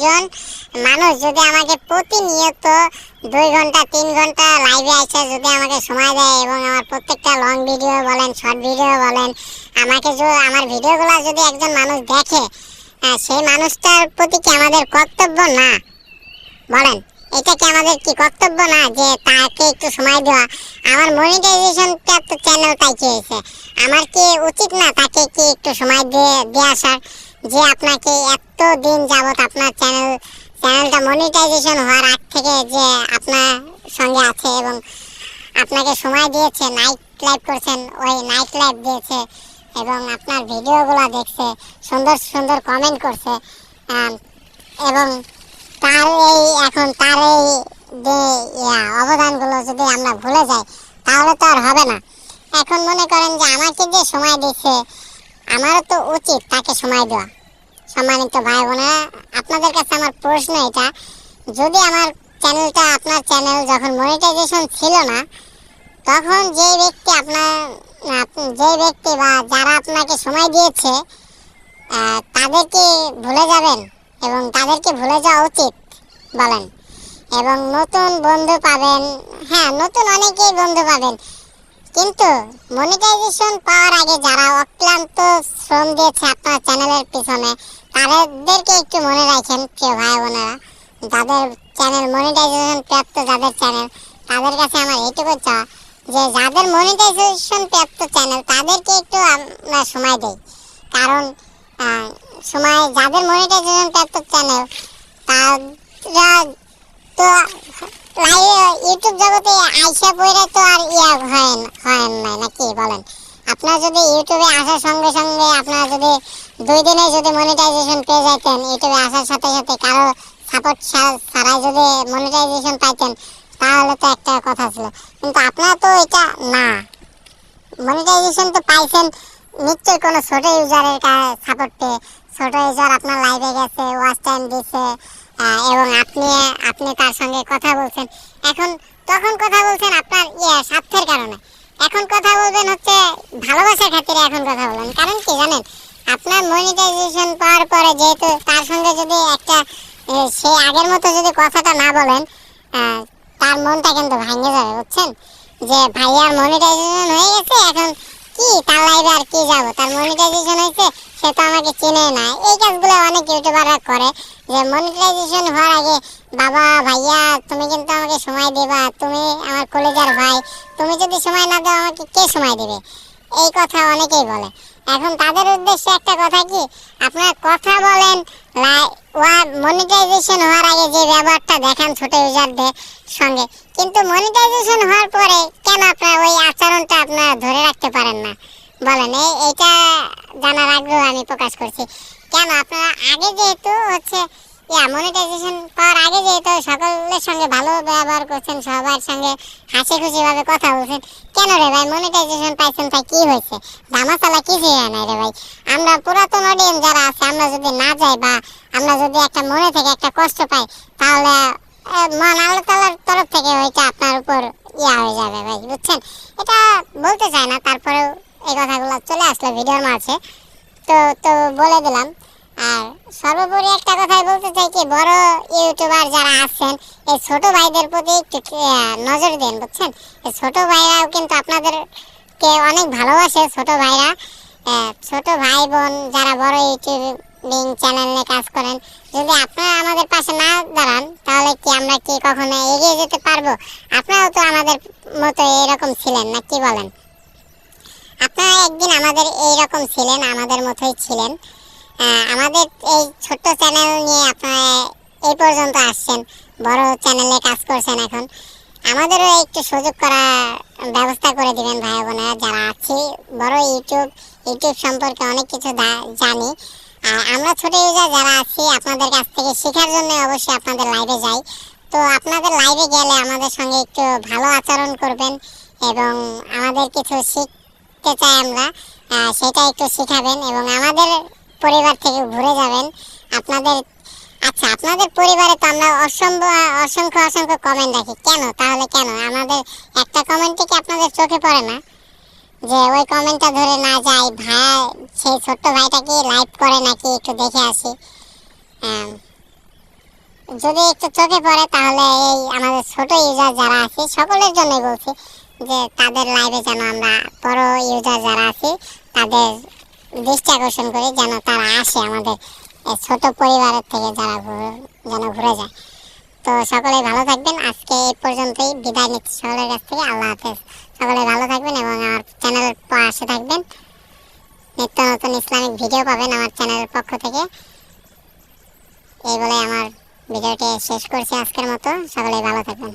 একজন মানুষ যদি আমাকে প্রতিনিয়ত 2 ঘন্টা 3 ঘন্টা লাইভে আসে যদি আমাকে সময় দেয় এবং আমার প্রত্যেকটা লং ভিডিও বলেন শর্ট ভিডিও বলেন আমাকে আমার ভিডিওগুলো যদি একজন মানুষ দেখে, সেই মানুষটার প্রতি কি আমাদের কর্তব্য না? বলেন, এটা কি আমাদের কি কর্তব্য না যে তাকে একটু সময় দেওয়া? আমার মনিটাইজেশনটা তো চ্যানেল তাই কি হয়েছে, আমার কি উচিত না তাকে কি একটু সময় দিয়ে আসার? যে আপনাকে এত দিন যাবত আপনার চ্যানেলটা মনিটাইজেশন হওয়ার আগ থেকে যে আপনার সঙ্গে আছে এবং আপনাকে সময় দিয়েছে, নাইট লাইভ করছেন, ওই নাইট লাইভ দিয়েছে এবং আপনার ভিডিওগুলো দেখছে, সুন্দর সুন্দর কমেন্ট করছে, এবং তার এই যে অবদানগুলো যদি আমরা ভুলে যাই তাহলে তো আর হবে না। এখন মনে করেন যে আমাকে যে সময় দিচ্ছে, আমারও তো উচিত তাকে সময় দেওয়া। সম্মানিত ভাই বোনেরা, আপনাদের কাছে আমার প্রশ্ন এটা, যদি আমার চ্যানেলটা আপনার চ্যানেল যখন মনিটাইজেশন ছিল না, তখন যে ব্যক্তি বা যারা আপনাকে সময় দিয়েছে তাদেরকে ভুলে যাবেন এবং তাদেরকে ভুলে যাওয়া উচিত বলেন? এবং নতুন বন্ধু পাবেন, হ্যাঁ নতুন অনেকেই বন্ধু পাবেন, কিন্তু মনিটাইজেশন পাওয়ার আগে যারা অক্লান্ত শ্রম দিয়েছে আপনার চ্যানেলের পিছনে তাদেরকে একটু মনে রাখেন প্রিয় ভাই বোনেরা। যাদের চ্যানেল মনিটাইজেশন প্রাপ্ত, যাদের চ্যানেল, তাদের কাছে আমার এইটুকু চাওয়া যে যাদের মনিটাইজেশন প্রাপ্ত চ্যানেল তাদেরকে একটু আমরা সময় দেই। কারণ যাদের মনিটাইজেশন প্রাপ্ত চ্যানেল তারা তো ইউটিউব জগতে আইসা পড়ে তো আর হয় না নাকি বলেন? আপনারা যদি ইউটিউবে আসার সঙ্গে সঙ্গে আপনারা যদি 2 দিনে যদি মনিটাইজেশন পেয়ে যাইতেন, ইউটিউবে আসার সাথে সাথে কারো সাপোর্ট ছাড়াই যদি মনিটাইজেশন পাইতেন তাহলে তো একটা কথা ছিল, কিন্তু আপনারা তো এটা না, মনিটাইজেশন তো পাইছেন নিশ্চয়ই কোনো ছোট ইউজারের সাপোর্ট পেয়ে। ছোট ইউজার আপনার লাইভে গেছে, ওয়াচ টাইম দিচ্ছে এবং আপনি তার সঙ্গে কথা বলছেন। তখন কথা বলছেন আপনার স্বার্থের কারণে, এখন কথা বলবেন হচ্ছে ভালোবাসার খাতিরে এখন কথা বলবেন। কারণ কি জানেন, আপনার মনিটাইজেশন পাওয়ার পরে যেহেতু তার সঙ্গে যদি সে আগের মতো যদি কথাটা না বলেন, তার মনটা কিন্তু ভেঙে যাবে বুঝছেন, যে ভাইয়ার মনিটাইজেশন হয়ে গেছে, এখন কি তার লাইভে আর কি যাবো, তার মনিটাইজেশন হয়েছে, সে তো আমাকে চিনে না। এই কাজগুলো অনেক ইউটিউবাররা করে, যে মনিটাইজেশন হওয়ার আগে বাবা ভাইয়া তুমি কিন্তু আমাকে সময় দিবা, তুমি আমার কলেজার ভাই, তুমি যদি সময় না দাও আমাকে কে সময় দিবে, এই কথা অনেকেই বলে। এখন তাদের উদ্দেশ্যে একটা কথা কি, আপনারা কথা বলেন মনিটাইজেশন হওয়ার আগে যে ব্যবহারটা দেখান ছোট ইউজারদের সঙ্গে, কিন্তু মনিটাইজেশন হওয়ার পরে কেন আপনারা ওই আচরণটা আপনারা ধরে রাখতে পারেন না বলেন? এইটা জানার আগ্রহ আমি প্রকাশ করছি। কেন আপনারা আগে যেহেতু হচ্ছে মনিটাইজেশন পাওয়ার আগে যেহেতু সকলের সঙ্গে ভালো ব্যবহার করছেন, সবার সঙ্গে হাসি খুশি ভাবে কথা বলছেন, কেন রে ভাই মনিটাইজেশন পাইছেন তাই কি হয়েছে? ধামাচালা কিছুই হয় নাই রে ভাই। আমরা পুরাতন অডিয়েন্স যারা আছে, আমরা যদি না যাই বা আমরা যদি একটা মনে থেকে একটা কষ্ট পাই, তাহলে মন আল্লাহ তাআলার তরফ থেকে ওইটা আপনার উপর হয়ে যাবে ভাই, বুঝছেন? এটা বলতে চাই না, তারপরেও এই কথাগুলো চলে আসলো ভিডিওর মাঝে, তো বলে দিলাম। আর সর্বোপরি একটা কথাই বলতে চাই কি, বড় ইউটিউবার যারা আছেন এই ছোট ভাইদের প্রতি একটু নজর দেন, বুঝছেন? এই ছোট ভাইরাও কিন্তু আপনাদেরকে অনেক ভালোবাসে। ছোট ভাইরা, ছোট ভাই বোন যারা বড় ইউটিউবিং চ্যানেল নিয়ে কাজ করেন, যদি আপনারা আমাদের পাশে না দাঁড়ান তাহলে কি আমরা কি কখনো এগিয়ে যেতে পারবো? আপনারাও তো আমাদের মতো এরকম ছিলেন না, কি বলেন? আপনারা একদিন আমাদের এইরকম ছিলেন, আমাদের মতোই ছিলেন। আমাদের এই ছোট্ট চ্যানেল নিয়ে আপনারা এই পর্যন্ত আসছেন, বড় চ্যানেলে কাজ করছেন। এখন আমাদেরও একটু সুযোগ করার ব্যবস্থা করে দিবেন ভাই বোনেরা যারা আছি। বড় ইউটিউব সম্পর্কে অনেক কিছু জানি, আর আমরা ছোট ইউজার যারা আছি আপনাদের কাছ থেকে শেখার জন্য অবশ্যই আপনাদের লাইভে যাই। তো আপনাদের লাইভে গেলে আমাদের সঙ্গে একটু ভালো আচরণ করবেন এবং আমাদের কিছু শিখতে চাই আমরা, সেটা একটু শেখাবেন এবং আমাদের পরিবার থেকে ঘুরে যাবেন। আপনাদের পরিবারে তো আমরা অসংখ্য কমেন্ট রাখি, কেন তাহলে কেন আমাদের একটা কমেন্টে কি আপনাদের চোখে পড়ে না যে ওই কমেন্টটা ধরে না যাই, সেই ছোট্ট ভাইটা কি লাইভ করে নাকি একটু দেখে আসি? যদি একটু চোখে পড়ে তাহলে এই আমাদের ছোট ইউজার যারা আছে সকলের জন্যই বলছি যে তাদের লাইভে যেন আমরা বড় ইউজার যারা আছে তাদের দৃষ্টি আকর্ষণ করি, যেন তারা আসে আমাদের এই ছোট পরিবারের থেকে যারা যেন ঘুরে যায়। তো সকলে ভালো থাকবেন, আজকে এই পর্যন্তই বিদায় নিচ্ছি সকলের কাছ থেকে। আল্লাহ হাফেজ। সকলে ভালো থাকবেন এবং আমার চ্যানেলের পাশে থাকবেন। নিত্য নতুন ইসলামিক ভিডিও পাবেন আমার চ্যানেলের পক্ষ থেকে। এই বলে আমার ভিডিওটি শেষ করছি আজকের মতো। সকলে ভালো থাকবেন।